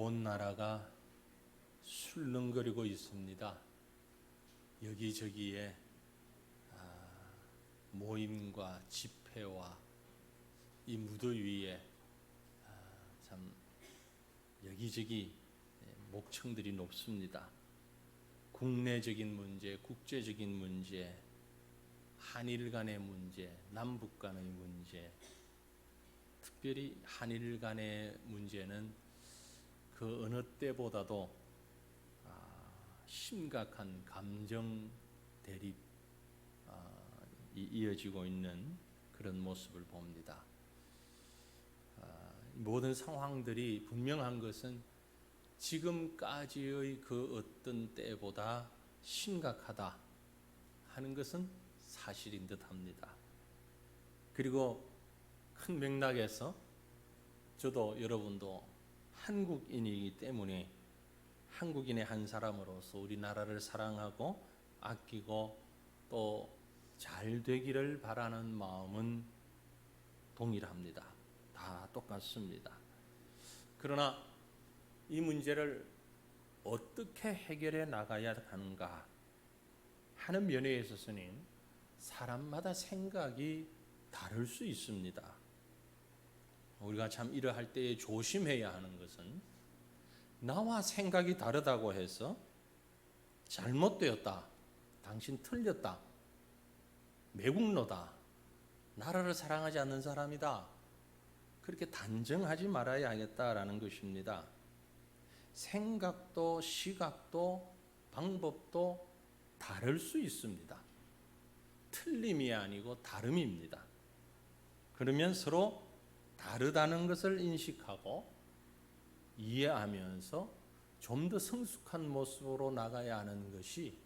온 나라가 술렁거리고 있습니다. 여기저기에 모임과 집회와 이 무더위에 참 여기저기 목청들이 높습니다. 국내적인 문제, 국제적인 문제, 한일 간의 문제, 남북 간의 문제, 특별히 한일 간의 문제는 그 어느 때보다도 심각한 감정 대립이 이어지고 있는 그런 모습을 봅니다. 모든 상황들이 분명한 것은 지금까지의 그 어떤 때보다 심각하다 하는 것은 사실인 듯합니다. 그리고 큰 맥락에서 저도 여러분도 한국인이기 때문에 한국인의 한 사람으로서 우리나라를 사랑하고 아끼고 또 잘 되기를 바라는 마음은 동일합니다. 다 똑같습니다. 그러나 이 문제를 어떻게 해결해 나가야 하는가 하는 면에 있어서는 사람마다 생각이 다를 수 있습니다. 우리가 참 이러할 때에 조심해야 하는 것은 나와 생각이 다르다고 해서 잘못되었다, 당신 틀렸다, 매국노다, 나라를 사랑하지 않는 사람이다, 그렇게 단정하지 말아야 하겠다라는 것입니다. 생각도 시각도 방법도 다를 수 있습니다. 틀림이 아니고 다름입니다. 그러면 서로 다르다는 것을 인식하고 이해하면서 좀 더 성숙한 모습으로 나가야 하는 것이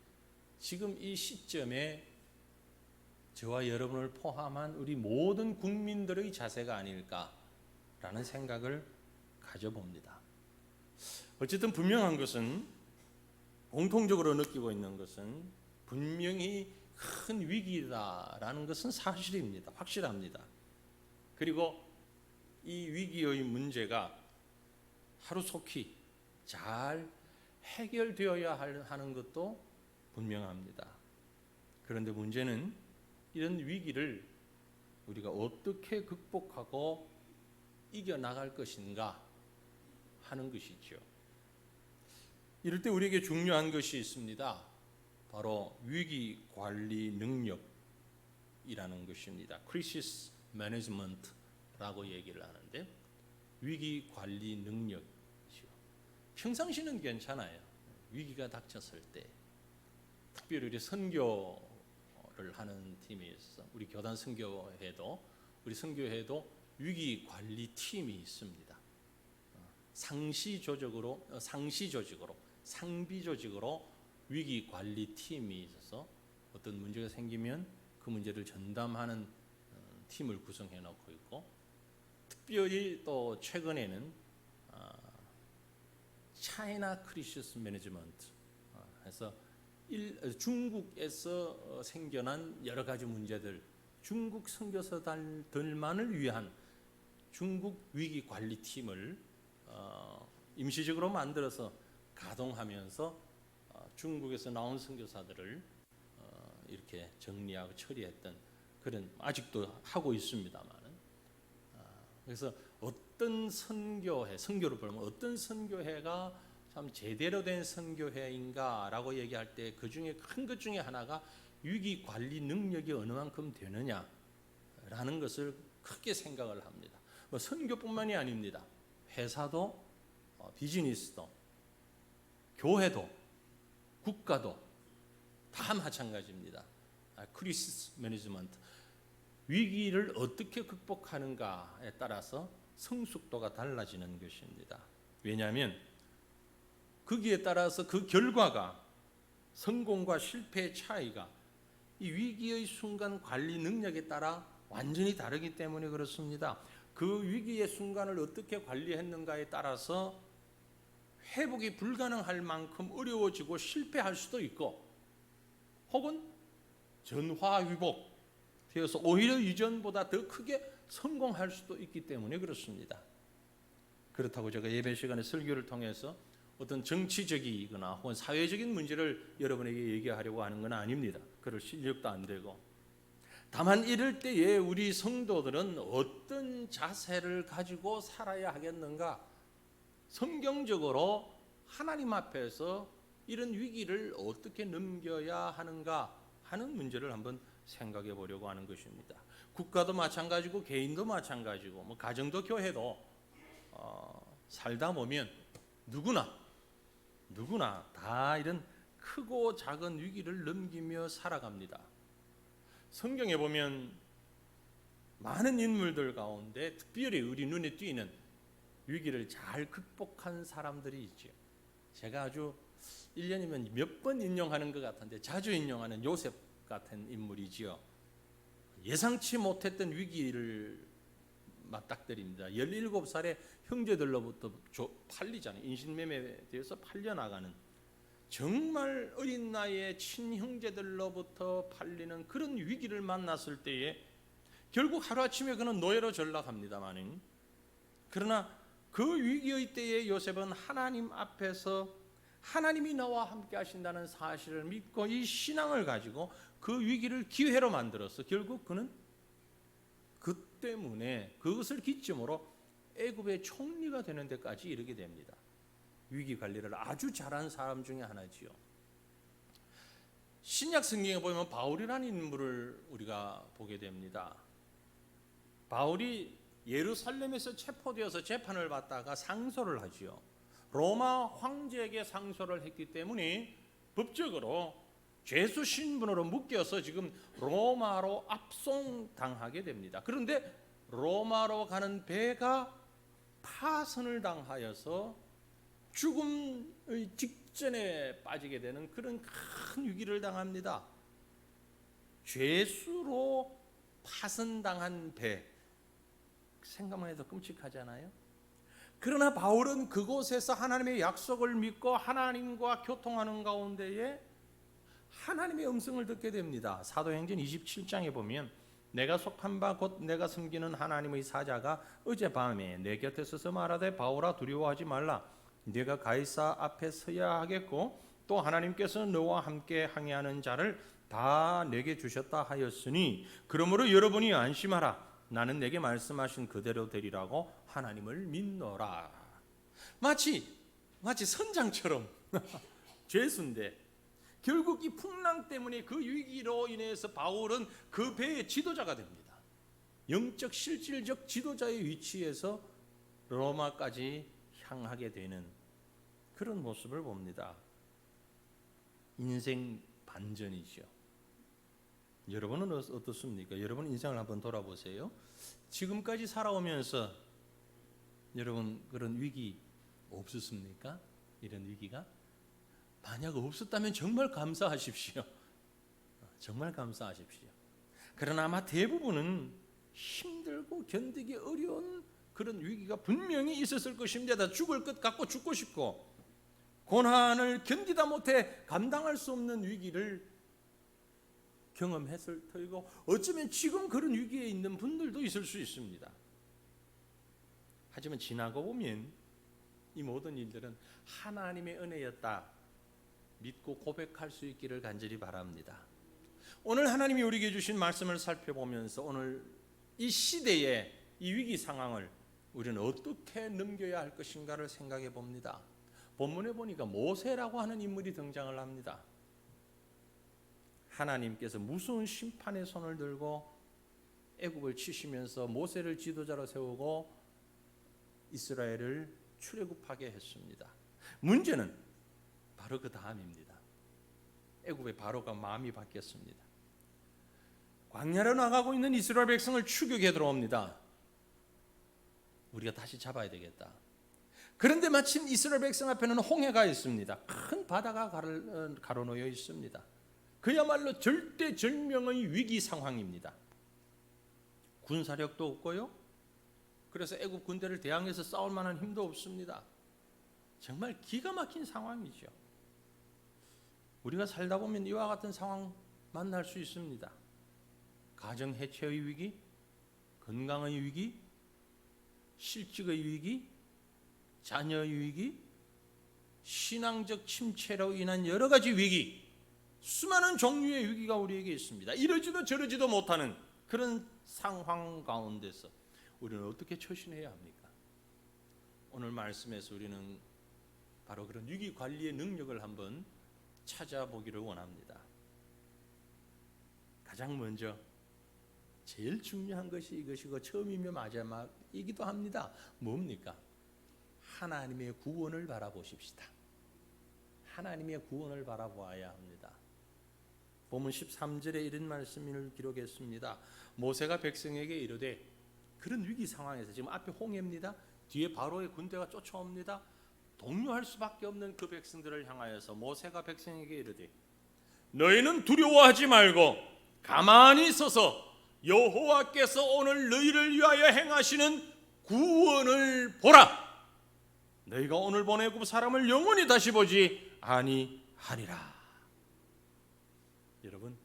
지금 이 시점에 저와 여러분을 포함한 우리 모든 국민들의 자세가 아닐까라는 생각을 가져봅니다. 어쨌든 분명한 것은, 공통적으로 느끼고 있는 것은 분명히 큰 위기다라는 것은 사실입니다. 확실합니다. 그리고 이 위기의 문제가 하루속히 잘 해결되어야 하는 것도 분명합니다. 그런데 문제는 이런 위기를 우리가 어떻게 극복하고 이겨나갈 것인가 하는 것이죠. 이럴 때 우리에게 중요한 것이 있습니다. 바로 위기 관리 능력이라는 것입니다. Crisis Management라고 얘기를 하는데, 위기 관리 능력이죠. 평상시는 괜찮아요. 위기가 닥쳤을 때, 특별히 우리 선교를 하는 팀에 있어서 우리 교단 선교회도 위기 관리 팀이 있습니다. 상비 조직으로 위기 관리 팀이 있어서 어떤 문제가 생기면 그 문제를 전담하는 팀을 구성해 놓고 있고, 특별히 또 최근에는 차이나 크리시스 매니지먼트 해서 중국에서 생겨난 여러 가지 문제들, 중국 선교사들만을 위한 중국 위기 관리 팀을 임시적으로 만들어서 가동하면서 중국에서 나온 선교사들을 이렇게 정리하고 처리했던 그런, 아직도 하고 있습니다만은, 그래서 어떤 선교를 보면 어떤 선교회가 참 제대로 된 선교회인가라고 얘기할 때 그 중에 큰 것 중에 하나가 위기 관리 능력이 어느 만큼 되느냐라는 것을 크게 생각을 합니다. 뭐 선교뿐만이 아닙니다. 회사도 비즈니스도 교회도 국가도 다 마찬가지입니다. 크리시스 매니지먼트, 위기를 어떻게 극복하는가에 따라서 성숙도가 달라지는 것입니다. 왜냐하면 거기에 따라서 그 결과가, 성공과 실패의 차이가 이 위기의 순간 관리 능력에 따라 완전히 다르기 때문에 그렇습니다. 그 위기의 순간을 어떻게 관리했는가에 따라서 회복이 불가능할 만큼 어려워지고 실패할 수도 있고, 혹은 전화위복 되어서 오히려 이전보다 더 크게 성공할 수도 있기 때문에 그렇습니다. 그렇다고 제가 예배 시간에 설교를 통해서 어떤 정치적이거나 혹은 사회적인 문제를 여러분에게 얘기하려고 하는 건 아닙니다. 그럴 실력도 안 되고. 다만 이럴 때에 우리 성도들은 어떤 자세를 가지고 살아야 하겠는가? 성경적으로 하나님 앞에서 이런 위기를 어떻게 넘겨야 하는가 하는 문제를 한번 생각해 보려고 하는 것입니다. 국가도 마찬가지고 개인도 마찬가지고 뭐 가정도 교회도 살다 보면 누구나 다 이런 크고 작은 위기를 넘기며 살아갑니다. 성경에 보면 많은 인물들 가운데 특별히 우리 눈에 띄는 위기를 잘 극복한 사람들이 있죠. 제가 아주 1년이면 몇 번 인용하는 것 같은데 자주 인용하는 요셉 같은 인물이지요. 예상치 못했던 위기를 맞닥뜨립니다. 17살에 형제들로부터 팔리잖아요. 인신매매에 대해서 팔려나가는, 정말 어린 나이에 친형제들로부터 팔리는 그런 위기를 만났을 때에 결국 하루아침에 그는 노예로 전락합니다만, 그러나 그 위기의 때에 요셉은 하나님 앞에서 하나님이 나와 함께 하신다는 사실을 믿고 이 신앙을 가지고 그 위기를 기회로 만들어서 결국 그는 그 때문에 그것을 기점으로 애굽의 총리가 되는 데까지 이르게 됩니다. 위기 관리를 아주 잘한 사람 중에 하나지요. 신약 성경에 보면 바울이라는 인물을 우리가 보게 됩니다. 바울이 예루살렘에서 체포되어서 재판을 받다가 상소를 하지요. 로마 황제에게 상소를 했기 때문에 법적으로 죄수 신분으로 묶여서 지금 로마로 압송당하게 됩니다. 그런데 로마로 가는 배가 파선을 당하여서 죽음의 직전에 빠지게 되는 그런 큰 위기를 당합니다. 죄수로 파선당한 배, 생각만 해도 끔찍하잖아요. 그러나 바울은 그곳에서 하나님의 약속을 믿고 하나님과 교통하는 가운데에 하나님의 음성을 듣게 됩니다. 사도행전 27장에 보면 내가 속한 바 곧 내가 섬기는 하나님의 사자가 어젯밤에 내 곁에 서서 말하되 바울아 두려워하지 말라. 네가 가이사 앞에 서야 하겠고 또 하나님께서 너와 함께 항해하는 자를 다 내게 주셨다 하였으니 그러므로 여러분이 안심하라. 나는 내게 말씀하신 그대로 되리라고 하나님을 믿노라. 마치 선장처럼 죄수인데 결국 이 풍랑 때문에 그 위기로 인해서 바울은 그 배의 지도자가 됩니다. 영적 실질적 지도자의 위치에서 로마까지 향하게 되는 그런 모습을 봅니다. 인생 반전이죠. 여러분은 어떻습니까? 여러분 인생을 한번 돌아보세요. 지금까지 살아오면서 여러분 그런 위기 없었습니까? 이런 위기가? 만약 없었다면 정말 감사하십시오. 정말 감사하십시오. 그러나 아마 대부분은 힘들고 견디기 어려운 그런 위기가 분명히 있었을 것입니다. 죽을 것 같고 죽고 싶고 고난을 견디다 못해 감당할 수 없는 위기를 경험했을 터이고 어쩌면 지금 그런 위기에 있는 분들도 있을 수 있습니다. 하지만 지나고 보면 이 모든 일들은 하나님의 은혜였다 믿고 고백할 수 있기를 간절히 바랍니다. 오늘 하나님이 우리에게 주신 말씀을 살펴보면서 오늘 이 시대의 이 위기 상황을 우리는 어떻게 넘겨야 할 것인가를 생각해 봅니다. 본문에 보니까 모세라고 하는 인물이 등장을 합니다. 하나님께서 무서운 심판의 손을 들고 애굽을 치시면서 모세를 지도자로 세우고 이스라엘을 출애굽하게 했습니다. 문제는 바로 그 다음입니다. 애굽의 바로가 마음이 바뀌었습니다. 광야로 나가고 있는 이스라엘 백성을 추격해 들어옵니다. 우리가 다시 잡아야 되겠다. 그런데 마침 이스라엘 백성 앞에는 홍해가 있습니다. 큰 바다가 가로놓여 있습니다. 그야말로 절대절명의 위기 상황입니다. 군사력도 없고요. 그래서 애굽 군대를 대항해서 싸울 만한 힘도 없습니다. 정말 기가 막힌 상황이죠. 우리가 살다 보면 이와 같은 상황 만날 수 있습니다. 가정 해체의 위기, 건강의 위기, 실직의 위기, 자녀 위기, 신앙적 침체로 인한 여러 가지 위기, 수많은 종류의 위기가 우리에게 있습니다. 이러지도 저러지도 못하는 그런 상황 가운데서 우리는 어떻게 처신해야 합니까? 오늘 말씀에서 우리는 바로 그런 위기 관리의 능력을 한번 찾아보기를 원합니다. 가장 먼저 제일 중요한 것이 이것이고 처음이며 마지막이기도 합니다. 뭡니까? 하나님의 구원을 바라보십시다. 하나님의 구원을 바라보아야 합니다. 본문 13절에 이런 말씀을 기록했습니다. 모세가 백성에게 이르되, 그런 위기 상황에서 지금 앞에 홍해입니다. 뒤에 바로의 군대가 쫓아옵니다. 동요할 수밖에 없는 그 백성들을 향하여서 모세가 백성에게 이르되, 너희는 두려워하지 말고 가만히 있어서 여호와께서 오늘 너희를 위하여 행하시는 구원을 보라. 너희가 오늘 본 애굽 사람을 영원히 다시 보지 아니하리라. 여러분,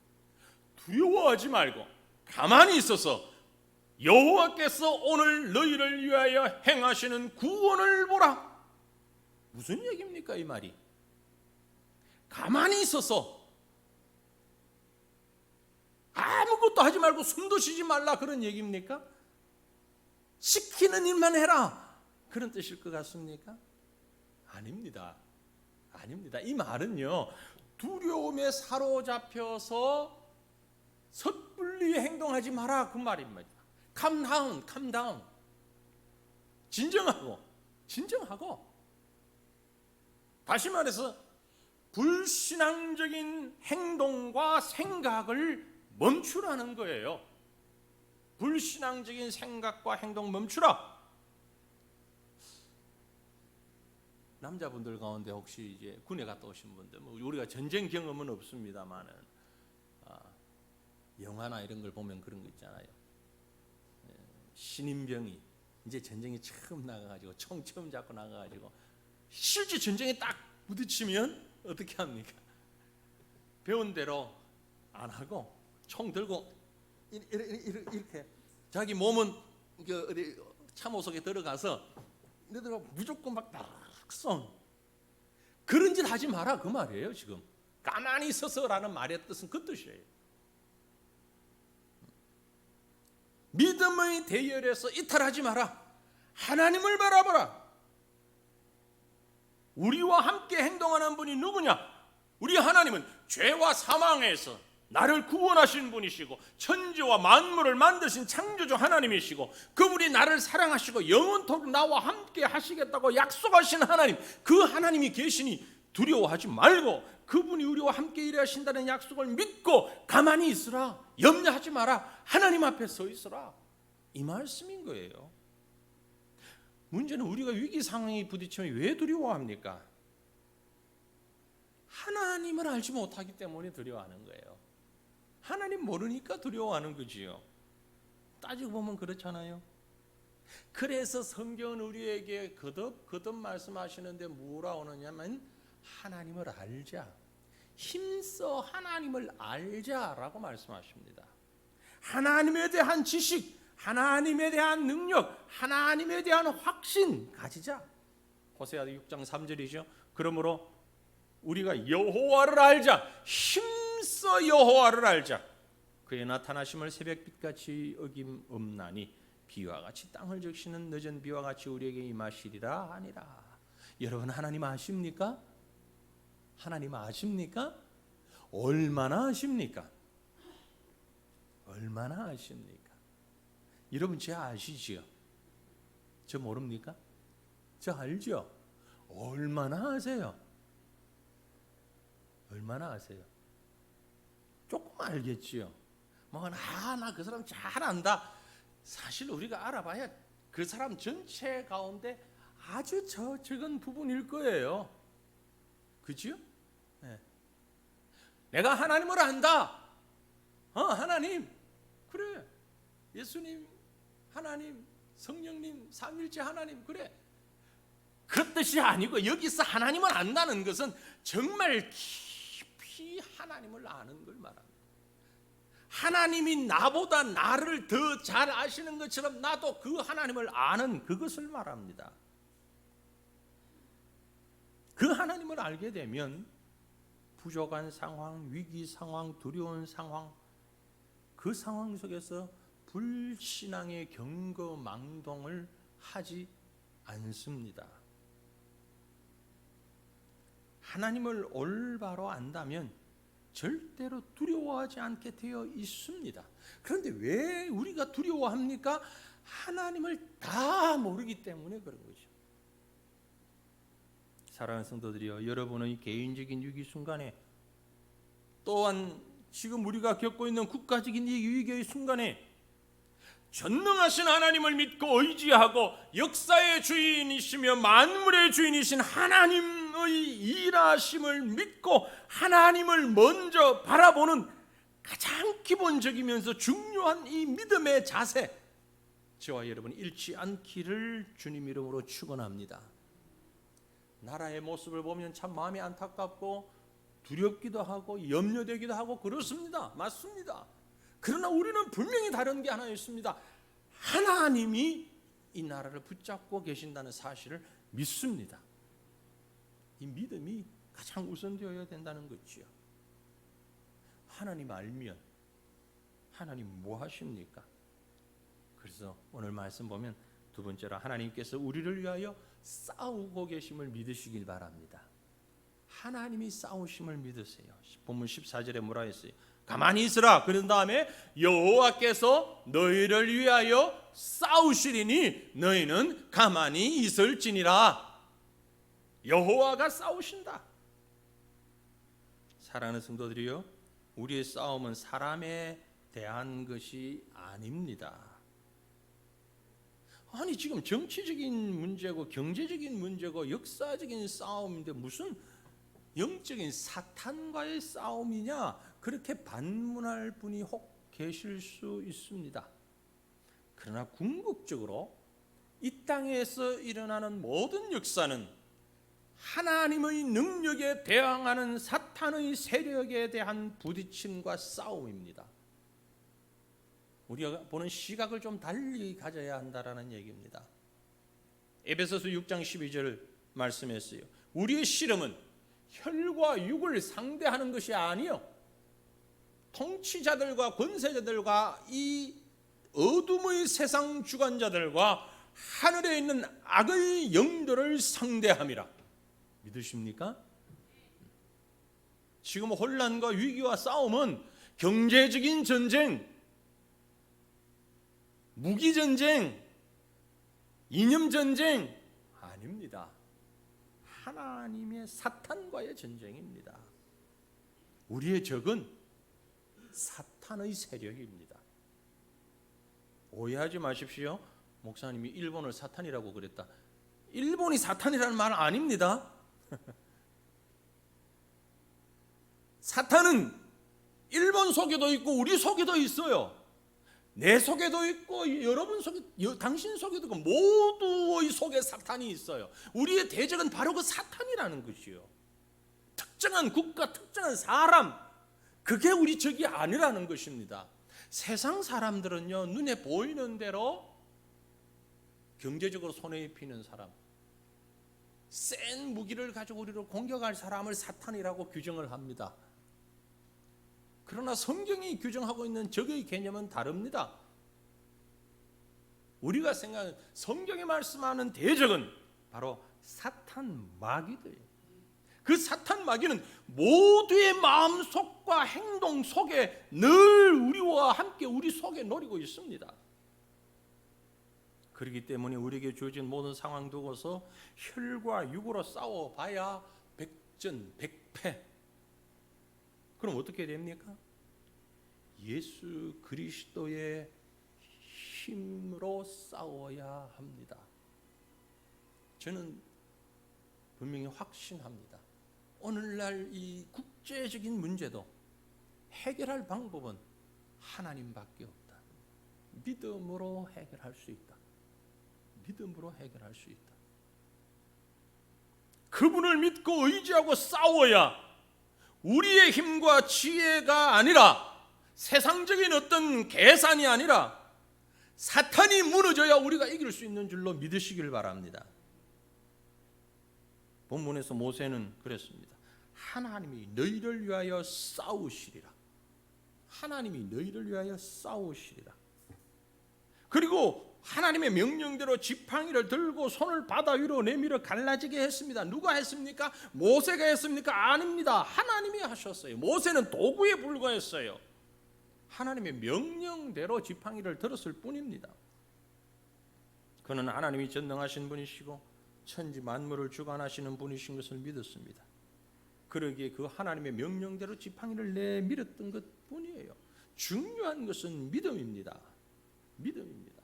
두려워하지 말고 가만히 있어서 여호와께서 오늘 너희를 위하여 행하시는 구원을 보라. 무슨 얘기입니까 이 말이? 가만히 있어서 아무것도 하지 말고 숨도 쉬지 말라 그런 얘기입니까? 시키는 일만 해라 그런 뜻일 것 같습니까? 아닙니다. 아닙니다. 이 말은요, 두려움에 사로잡혀서 섣불리 행동하지 마라 그 말입니다. Calm down, calm down. 진정하고. 다시 말해서 불신앙적인 행동과 생각을 멈추라는 거예요. 불신앙적인 생각과 행동 멈추라. 남자분들 가운데 혹시 이제 군에 갔다 오신 분들, 우리가 전쟁 경험은 없습니다만은 영화나 이런 걸 보면 그런 거 있잖아요. 신인병이 이제 전쟁에 처음 나가가지고 총 처음 잡고 나가가지고 실제 전쟁에 딱 부딪히면 어떻게 합니까? 배운 대로 안 하고 총 들고 이렇게 자기 몸은 어디 참호 속에 들어가서 무조건 막 쏜. 그런 짓 하지 마라 그 말이에요. 지금 가만히 있어서라는 말의 뜻은 그 뜻이에요. 믿음의 대열에서 이탈하지 마라. 하나님을 바라보라. 우리와 함께 행동하는 분이 누구냐? 우리 하나님은 죄와 사망에서 나를 구원하신 분이시고 천지와 만물을 만드신 창조주 하나님이시고 그분이 나를 사랑하시고 영원토록 나와 함께 하시겠다고 약속하신 하나님, 그 하나님이 계시니 두려워하지 말고 그분이 우리와 함께 일하신다는 약속을 믿고 가만히 있으라. 염려하지 마라. 하나님 앞에 서 있으라. 이 말씀인 거예요. 문제는 우리가 위기 상황에 부딪히면 왜 두려워합니까? 하나님을 알지 못하기 때문에 두려워하는 거예요. 하나님 모르니까 두려워하는 거지요. 따지고 보면 그렇잖아요. 그래서 성경은 우리에게 거듭 말씀하시는데 뭐라 오느냐면 하나님을 알자, 힘써 하나님을 알자라고 말씀하십니다. 하나님에 대한 지식, 하나님에 대한 능력, 하나님에 대한 확신 가지자. 호세아 6장 3절이죠. 그러므로 우리가 여호와를 알자, 힘써 여호와를 알자. 그의 나타나심을 새벽빛같이 어김없나니 비와 같이 땅을 적시는 늦은 비와 같이 우리에게 임하시리라 하니라. 여러분, 하나님 아십니까? 하나님 아십니까? 얼마나 아십니까? 얼마나 아십니까? 여러분, 저 아시지요? 저 모릅니까? 저 알죠? 얼마나 아세요? 얼마나 아세요? 조금 알겠지요? 나 그 사람 잘 안다. 사실 우리가 알아봐야 그 사람 전체 가운데 아주 적은 부분일 거예요. 그죠? 네. 내가 하나님을 안다. 하나님, 그래. 예수님, 하나님, 성령님, 삼위일체 하나님, 그래. 그 뜻이 아니고 여기서 하나님을 안다는 것은 정말 깊이 하나님을 아는 걸 말합니다. 하나님이 나보다 나를 더 잘 아시는 것처럼 나도 그 하나님을 아는 그것을 말합니다. 그 하나님을 알게 되면 부족한 상황, 위기 상황, 두려운 상황, 그 상황 속에서 불신앙의 경거망동을 하지 않습니다. 하나님을 올바로 안다면 절대로 두려워하지 않게 되어 있습니다. 그런데 왜 우리가 두려워합니까? 하나님을 다 모르기 때문에 그런 거죠. 사랑하는 성도들이여, 여러분의 개인적인 위기 순간에, 또한 지금 우리가 겪고 있는 국가적인 이 위기의 순간에 전능하신 하나님을 믿고 의지하고 역사의 주인이시며 만물의 주인이신 하나님의 일하심을 믿고 하나님을 먼저 바라보는 가장 기본적이면서 중요한 이 믿음의 자세, 저와 여러분 잃지 않기를 주님 이름으로 축원합니다. 나라의 모습을 보면 참 마음이 안타깝고 두렵기도 하고 염려되기도 하고 그렇습니다. 맞습니다. 그러나 우리는 분명히 다른 게 하나 있습니다. 하나님이 이 나라를 붙잡고 계신다는 사실을 믿습니다. 이 믿음이 가장 우선되어야 된다는 거지요. 하나님 알면 하나님 뭐 하십니까? 그래서 오늘 말씀 보면 두 번째로 하나님께서 우리를 위하여 싸우고 계심을 믿으시길 바랍니다. 하나님이 싸우심을 믿으세요. 본문 14절에 뭐라 했어요? 가만히 있으라. 그런 다음에 여호와께서 너희를 위하여 싸우시리니 너희는 가만히 있을지니라. 여호와가 싸우신다. 사랑하는 성도들이요, 우리의 싸움은 사람에 대한 것이 아닙니다. 아니 지금 정치적인 문제고 경제적인 문제고 역사적인 싸움인데 무슨 영적인 사탄과의 싸움이냐, 그렇게 반문할 분이 혹 계실 수 있습니다. 그러나 궁극적으로 이 땅에서 일어나는 모든 역사는 하나님의 능력에 대항하는 사탄의 세력에 대한 부딪힘과 싸움입니다. 우리가 보는 시각을 좀 달리 가져야 한다라는 얘기입니다. 에베소서 6장 12절 말씀했어요. 우리의 씨름은 혈과 육을 상대하는 것이 아니요 통치자들과 권세자들과 이 어둠의 세상 주관자들과 하늘에 있는 악의 영들을 상대함이라. 믿으십니까? 지금 혼란과 위기와 싸움은 경제적인 전쟁, 무기 전쟁, 이념 전쟁 아닙니다. 하나님의 사탄과의 전쟁입니다. 우리의 적은 사탄의 세력입니다. 오해하지 마십시오. 목사님이 일본을 사탄이라고 그랬다. 일본이 사탄이라는 말 아닙니다. 사탄은 일본 속에도 있고 우리 속에도 있어요. 내 속에도 있고 여러분 속에, 당신 속에도 있고 모두의 속에 사탄이 있어요. 우리의 대적은 바로 그 사탄이라는 것이요. 특정한 국가, 특정한 사람, 그게 우리 적이 아니라는 것입니다. 세상 사람들은요, 눈에 보이는 대로 경제적으로 손해 입히는 사람, 센 무기를 가지고 우리를 공격할 사람을 사탄이라고 규정을 합니다. 그러나 성경이 규정하고 있는 적의 개념은 다릅니다. 우리가 생각하는 성경이 말씀하는 대적은 바로 사탄 마귀들이에요. 그 사탄 마귀는 모두의 마음속과 행동 속에 늘 우리와 함께 우리 속에 노리고 있습니다. 그렇기 때문에 우리에게 주어진 모든 상황 두고서 혈과 육으로 싸워봐야 백전백패. 그럼 어떻게 됩니까? 예수 그리스도의 힘으로 싸워야 합니다. 저는 분명히 확신합니다. 오늘날 이 국제적인 문제도 해결할 방법은 하나님밖에 없다. 믿음으로 해결할 수 있다. 믿음으로 해결할 수 있다. 그분을 믿고 의지하고 싸워야 우리의 힘과 지혜가 아니라 세상적인 어떤 계산이 아니라 사탄이 무너져야 우리가 이길 수 있는 줄로 믿으시길 바랍니다. 본문에서 모세는 그랬습니다. 하나님이 너희를 위하여 싸우시리라. 하나님이 너희를 위하여 싸우시리라. 그리고 하나님의 명령대로 지팡이를 들고 손을 바다 위로 내밀어 갈라지게 했습니다. 누가 했습니까? 모세가 했습니까? 아닙니다. 하나님이 하셨어요. 모세는 도구에 불과했어요. 하나님의 명령대로 지팡이를 들었을 뿐입니다. 그는 하나님이 전능하신 분이시고 천지 만물을 주관하시는 분이신 것을 믿었습니다. 그러기에 그 하나님의 명령대로 지팡이를 내밀었던 것뿐이에요. 중요한 것은 믿음입니다. 믿음입니다.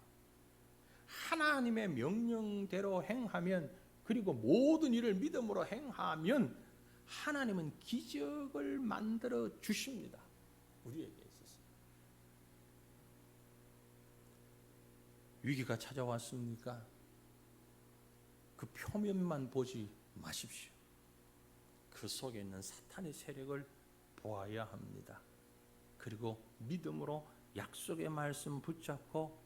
하나님의 명령대로 행하면, 그리고 모든 일을 믿음으로 행하면 하나님은 기적을 만들어 주십니다. 우리에게 있어서. 위기가 찾아왔습니까? 그 표면만 보지 마십시오. 그 속에 있는 사탄의 세력을 보아야 합니다. 그리고 믿음으로 약속의 말씀 붙잡고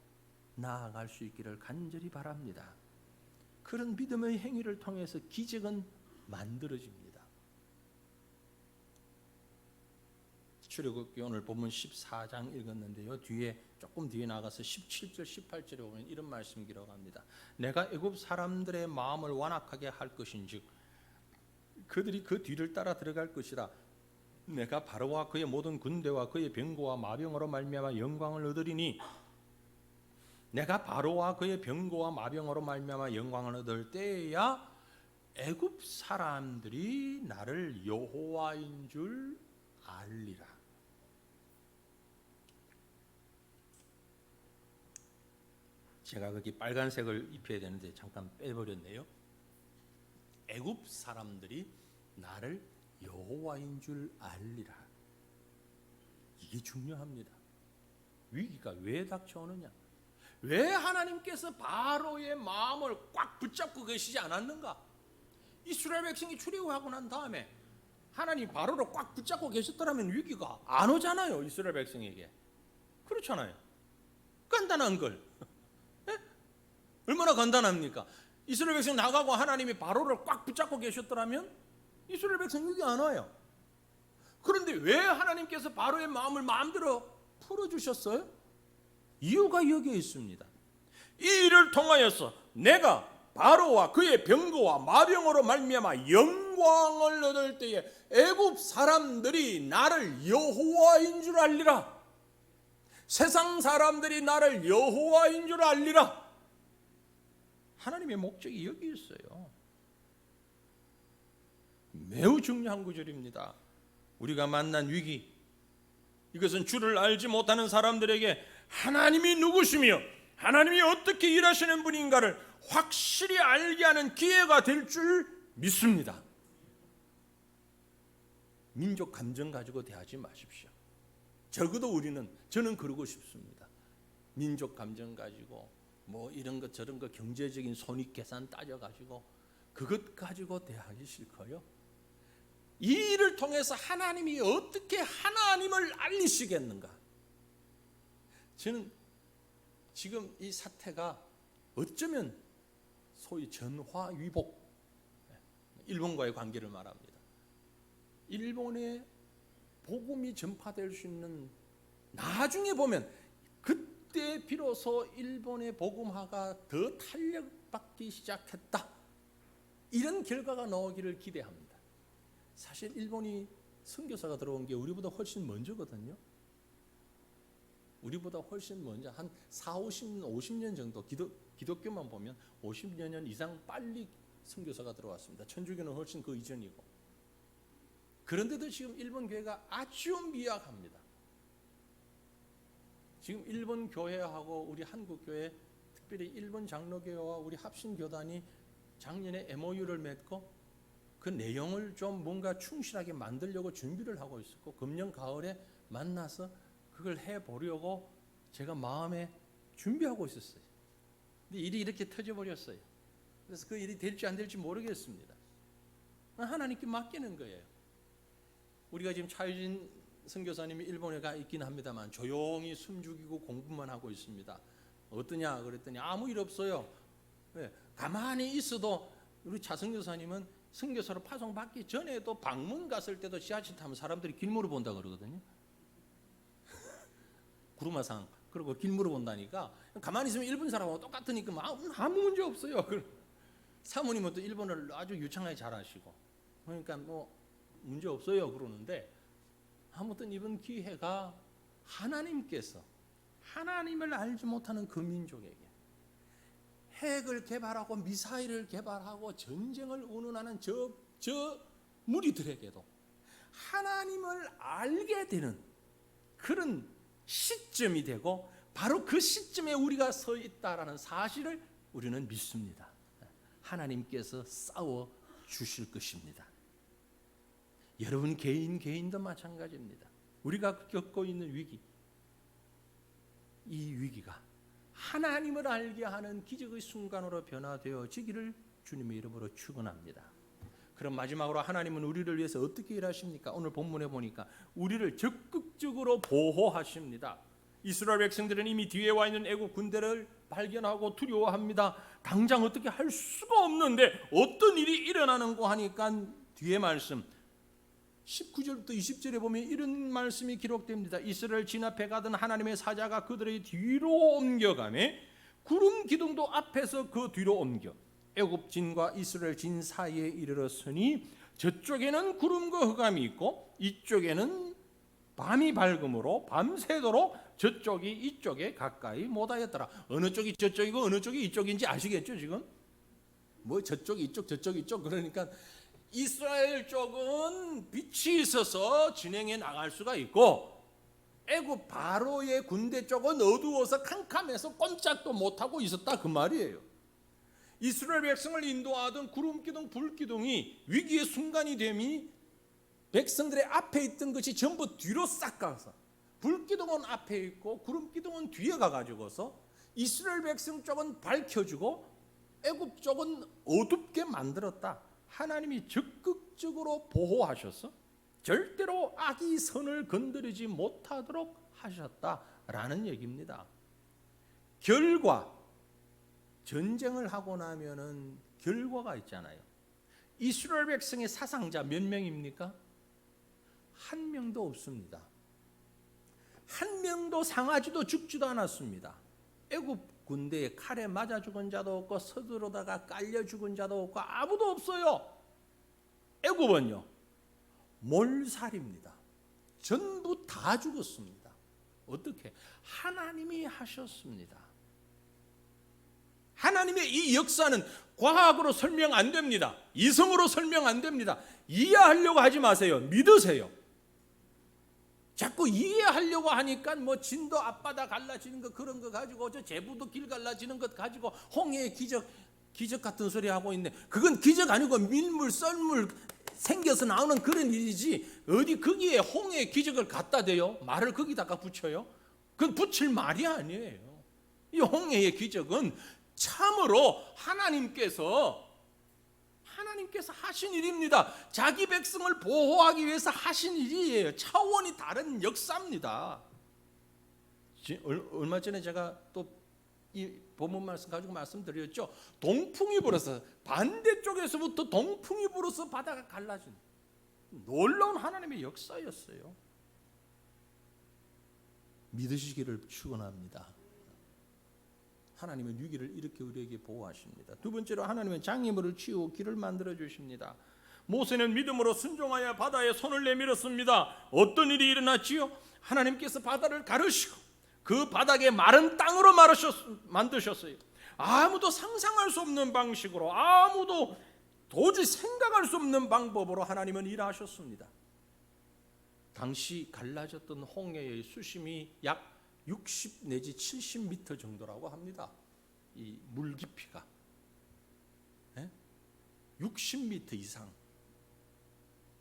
나아갈 수 있기를 간절히 바랍니다. 그런 믿음의 행위를 통해서 기적은 만들어집니다. 출애굽기 오늘 본문 14장 읽었는데요. 조금 뒤에 나가서 17절 18절에 보면 이런 말씀 기록합니다. 내가 애굽 사람들의 마음을 완악하게 할 것인즉 그들이 그 뒤를 따라 들어갈 것이라. 내가 바로와 그의 모든 군대와 그의 병거와 마병으로 말미암아 영광을 얻으리니, 내가 바로와 그의 병거와 마병으로 말미암아 영광을 얻을 때야 애굽 사람들이 나를 여호와인 줄 알리라. 제가 거기 빨간색을 입혀야 되는데 잠깐 빼버렸네요. 애굽 사람들이 나를 여호와인 줄 알리라. 이게 중요합니다. 위기가 왜 닥쳐오느냐? 왜 하나님께서 바로의 마음을 꽉 붙잡고 계시지 않았는가? 이스라엘 백성이 출애굽하고 난 다음에 하나님 바로를 꽉 붙잡고 계셨더라면 위기가 안 오잖아요. 이스라엘 백성에게. 그렇잖아요. 간단한 걸. 얼마나 간단합니까? 이스라엘 백성 나가고 하나님이 바로를 꽉 붙잡고 계셨더라면 이스라엘 백성 위기 안 와요. 그런데 왜 하나님께서 바로의 마음을 마음대로 풀어주셨어요? 이유가 여기에 있습니다. 이 일을 통하여서 내가 바로와 그의 병거와 마병으로 말미암아 영광을 얻을 때에 애굽 사람들이 나를 여호와인 줄 알리라. 세상 사람들이 나를 여호와인 줄 알리라. 하나님의 목적이 여기 있어요. 매우 중요한 구절입니다. 우리가 만난 위기, 이것은 주를 알지 못하는 사람들에게 하나님이 누구시며 하나님이 어떻게 일하시는 분인가를 확실히 알게 하는 기회가 될 줄 믿습니다. 민족 감정 가지고 대하지 마십시오. 적어도 저는 그러고 싶습니다. 민족 감정 가지고 뭐 이런 것 저런 것 경제적인 손익 계산 따져가지고 그것 가지고 대하기 싫고요. 이 일을 통해서 하나님이 어떻게 하나님을 알리시겠는가? 저는 지금 이 사태가 어쩌면 소위 전화위복, 일본과의 관계를 말합니다. 일본에 복음이 전파될 수 있는, 나중에 보면 그때 비로소 일본의 복음화가 더 탄력받기 시작했다, 이런 결과가 나오기를 기대합니다. 사실 일본이 선교사가 들어온 게 우리보다 훨씬 먼저거든요. 우리보다 훨씬 먼저 한 50년 정도, 기독교만 보면 50여 년 이상 빨리 선교사가 들어왔습니다. 천주교는 훨씬 그 이전이고. 그런데도 지금 일본 교회가 아주 미약합니다. 지금 일본 교회하고 우리 한국 교회, 특별히 일본 장로교회와 우리 합신교단이 작년에 MOU를 맺고 그 내용을 좀 뭔가 충실하게 만들려고 준비를 하고 있었고, 금년 가을에 만나서 그걸 해보려고 제가 마음에 준비하고 있었어요. 근데 일이 이렇게 터져버렸어요. 그래서 그 일이 될지 안 될지 모르겠습니다. 하나님께 맡기는 거예요. 우리가 지금 차유진 선교사님이 일본에 가 있긴 합니다만 조용히 숨죽이고 공부만 하고 있습니다. 어떠냐 그랬더니 아무 일 없어요. 가만히 있어도 우리 차 선교사님은 선교사로 파송받기 전에도 방문 갔을 때도 지하철 타면 사람들이 길 물어본다 그러거든요. 구루마상 그리고 길 물어본다니까 가만히 있으면 일본 사람하고 똑같으니까 아무 문제 없어요. 사모님은 또 일본어를 아주 유창하게 잘하시고 그러니까 뭐 문제 없어요 그러는데 아무튼 이번 기회가 하나님께서 하나님을 알지 못하는 그 민족에게 핵을 개발하고 미사일을 개발하고 전쟁을 운운하는 저 무리들에게도 하나님을 알게 되는 그런 시점이 되고 바로 그 시점에 우리가 서 있다라는 사실을 우리는 믿습니다. 하나님께서 싸워 주실 것입니다. 여러분 개인도 마찬가지입니다. 우리가 겪고 있는 위기, 이 위기가 하나님을 알게 하는 기적의 순간으로 변화되어지기를 주님의 이름으로 축원합니다. 그럼 마지막으로 하나님은 우리를 위해서 어떻게 일하십니까? 오늘 본문에 보니까 우리를 적극적으로 보호하십니다. 이스라엘 백성들은 이미 뒤에 와 있는 애국 군대를 발견하고 두려워합니다. 당장 어떻게 할 수가 없는데 어떤 일이 일어나는고 하니까 뒤에 말씀 19절부터 20절에 보면 이런 말씀이 기록됩니다. 이스라엘 진압해 가던 하나님의 사자가 그들의 뒤로 옮겨가매 구름 기둥도 앞에서 그 뒤로 옮겨 애굽 진과 이스라엘 진 사이에 이르렀으니 저쪽에는 구름과 흑암이 있고 이쪽에는 밤이 밝음으로 밤새도록 저쪽이 이쪽에 가까이 못하였더라. 어느 쪽이 저쪽이고 어느 쪽이 이쪽인지 아시겠죠 지금? 뭐 저쪽 이쪽 저쪽 이쪽 그러니까 이스라엘 쪽은 빛이 있어서 진행해 나갈 수가 있고 애굽 바로의 군대 쪽은 어두워서 캄캄해서 꼼짝도 못하고 있었다 그 말이에요. 이스라엘 백성을 인도하던 구름기둥 불기둥이 위기의 순간이 되니 백성들의 앞에 있던 것이 전부 뒤로 싹 가서 불기둥은 앞에 있고 구름기둥은 뒤에 가가지고서 이스라엘 백성 쪽은 밝혀주고 애굽 쪽은 어둡게 만들었다. 하나님이 적극적으로 보호하셔서 절대로 악이 선을 건드리지 못하도록 하셨다라는 얘기입니다. 결과 전쟁을 하고 나면은 결과가 있잖아요. 이스라엘 백성의 사상자 몇 명입니까? 한 명도 없습니다. 한 명도 상하지도 죽지도 않았습니다. 애굽 군대에 칼에 맞아 죽은 자도 없고 서두르다가 깔려 죽은 자도 없고 아무도 없어요. 애굽은요 몰살입니다. 전부 다 죽었습니다. 어떻게? 하나님이 하셨습니다. 하나님의 이 역사는 과학으로 설명 안 됩니다. 이성으로 설명 안 됩니다. 이해하려고 하지 마세요. 믿으세요. 자꾸 이해하려고 하니까 뭐 진도 앞바다 갈라지는 거 그런 거 가지고 저 제부도 길 갈라지는 것 가지고 홍해의 기적 같은 소리 하고 있네. 그건 기적 아니고 밀물 썰물 생겨서 나오는 그런 일이지 어디 거기에 홍해의 기적을 갖다 대요? 말을 거기다가 붙여요? 그건 붙일 말이 아니에요. 이 홍해의 기적은 참으로 하나님께서 하신 일입니다. 자기 백성을 보호하기 위해서 하신 일이에요. 차원이 다른 역사입니다. 얼마 전에 제가 또 이 본문 말씀 가지고 말씀드렸죠. 동풍이 불어서 반대쪽에서부터 동풍이 불어서 바다가 갈라진 놀라운 하나님의 역사였어요. 믿으시기를 축원합니다. 하나님은 위기를 이렇게 우리에게 보호하십니다. 두 번째로 하나님은 장애물을 치우고 길을 만들어 주십니다. 모세는 믿음으로 순종하여 바다에 손을 내밀었습니다. 어떤 일이 일어났지요? 하나님께서 바다를 가르시고 그 바닥에 마른 땅으로 만드셨어요. 아무도 상상할 수 없는 방식으로 아무도 도저히 생각할 수 없는 방법으로 하나님은 일하셨습니다. 당시 갈라졌던 홍해의 수심이 약 60 내지 70m 정도라고 합니다. 이 물 깊이가 60m 이상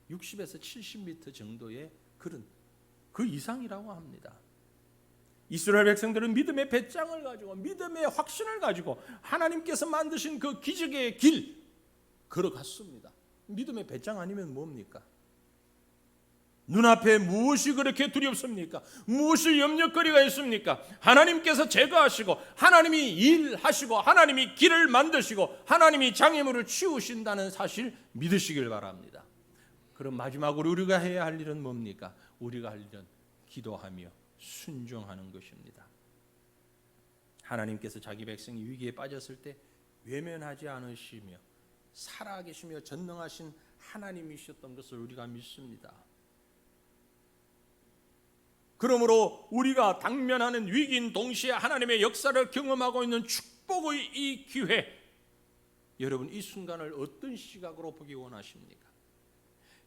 60에서 70m 정도의 그런 그 이상이라고 합니다. 이스라엘 백성들은 믿음의 배짱을 가지고 믿음의 확신을 가지고 하나님께서 만드신 그 기적의 길 걸어갔습니다. 믿음의 배짱 아니면 뭡니까? 눈앞에 무엇이 그렇게 두렵습니까? 무엇이 염려거리가 있습니까? 하나님께서 제거하시고 하나님이 일하시고 하나님이 길을 만드시고 하나님이 장애물을 치우신다는 사실 믿으시길 바랍니다. 그럼 마지막으로 우리가 해야 할 일은 뭡니까? 우리가 할 일은 기도하며 순종하는 것입니다. 하나님께서 자기 백성이 위기에 빠졌을 때 외면하지 않으시며 살아계시며 전능하신 하나님이셨던 것을 우리가 믿습니다. 그러므로 우리가 당면하는 위기인 동시에 하나님의 역사를 경험하고 있는 축복의 이 기회, 여러분 이 순간을 어떤 시각으로 보기 원하십니까?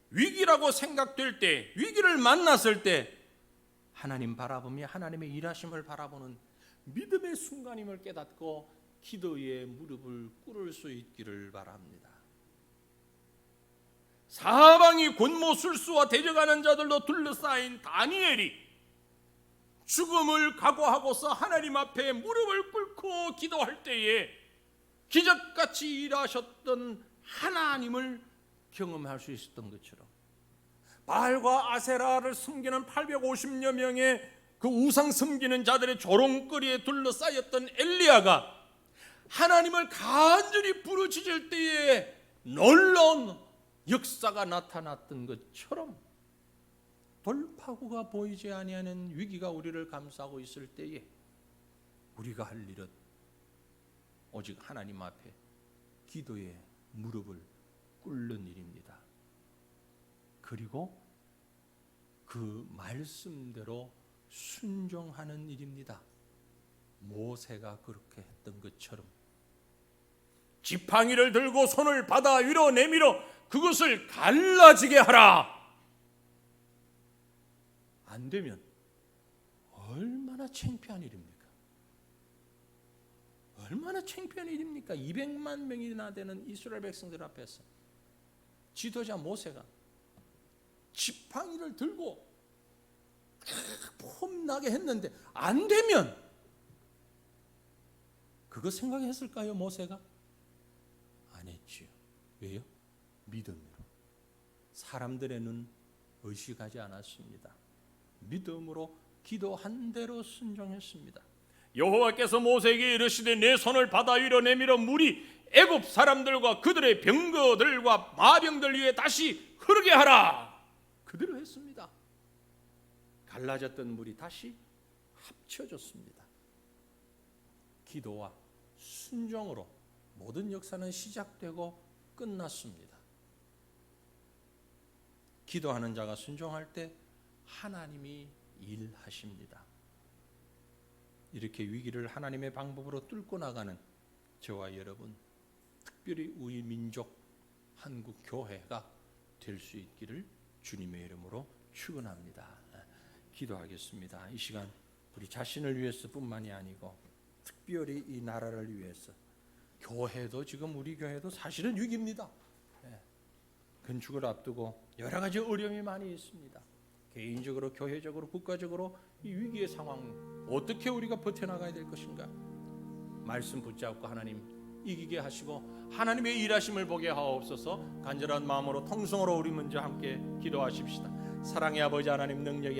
위기라고 생각될 때, 위기를 만났을 때 하나님 바라보며 하나님의 일하심을 바라보는 믿음의 순간임을 깨닫고 기도의 무릎을 꿇을 수 있기를 바랍니다. 사방이 권모술수와 대적하는 자들로 둘러싸인 다니엘이 죽음을 각오하고서 하나님 앞에 무릎을 꿇고 기도할 때에 기적같이 일하셨던 하나님을 경험할 수 있었던 것처럼, 바알과 아세라를 섬기는 850여 명의 그 우상 섬기는 자들의 조롱거리에 둘러싸였던 엘리야가 하나님을 간절히 부르짖을 때에 놀라운 역사가 나타났던 것처럼, 돌파구가 보이지 아니하는 위기가 우리를 감싸고 있을 때에 우리가 할 일은 오직 하나님 앞에 기도의 무릎을 꿇는 일입니다. 그리고 그 말씀대로 순종하는 일입니다. 모세가 그렇게 했던 것처럼 지팡이를 들고 손을 바다 위로 내밀어 그것을 갈라지게 하라. 안 되면 얼마나 창피한 일입니까? 얼마나 창피한 일입니까? 200만 명이나 되는 이스라엘 백성들 앞에서 지도자 모세가 지팡이를 들고 폼나게 했는데 안 되면, 그거 생각했을까요? 모세가? 안 했지요. 왜요? 믿음으로. 사람들의 눈 의식하지 않았습니다. 믿음으로 기도한 대로 순종했습니다. 여호와께서 모세에게 이르시되 내 손을 바다 위로 내밀어 물이 애굽 사람들과 그들의 병거들과 마병들 위에 다시 흐르게 하라. 그대로 했습니다. 갈라졌던 물이 다시 합쳐졌습니다. 기도와 순종으로 모든 역사는 시작되고 끝났습니다. 기도하는 자가 순종할 때 하나님이 일하십니다. 이렇게 위기를 하나님의 방법으로 뚫고 나가는 저와 여러분, 특별히 우리 민족 한국 교회가 될 수 있기를 주님의 이름으로 축원합니다. 기도하겠습니다. 이 시간 우리 자신을 위해서뿐만이 아니고 특별히 이 나라를 위해서, 교회도 지금 우리 교회도 사실은 위기입니다. 건축을 앞두고 여러 가지 어려움이 많이 있습니다. 개인적으로, 교회적으로, 국가적으로 이 위기의 상황 어떻게 우리가 버텨나가야 될 것인가? 말씀 붙잡고 하나님 이기게 하시고 하나님의 일하심을 보게 하옵소서. 간절한 마음으로 통성으로 우리 먼저 함께 기도하십시다. 사랑의 아버지 하나님, 능력이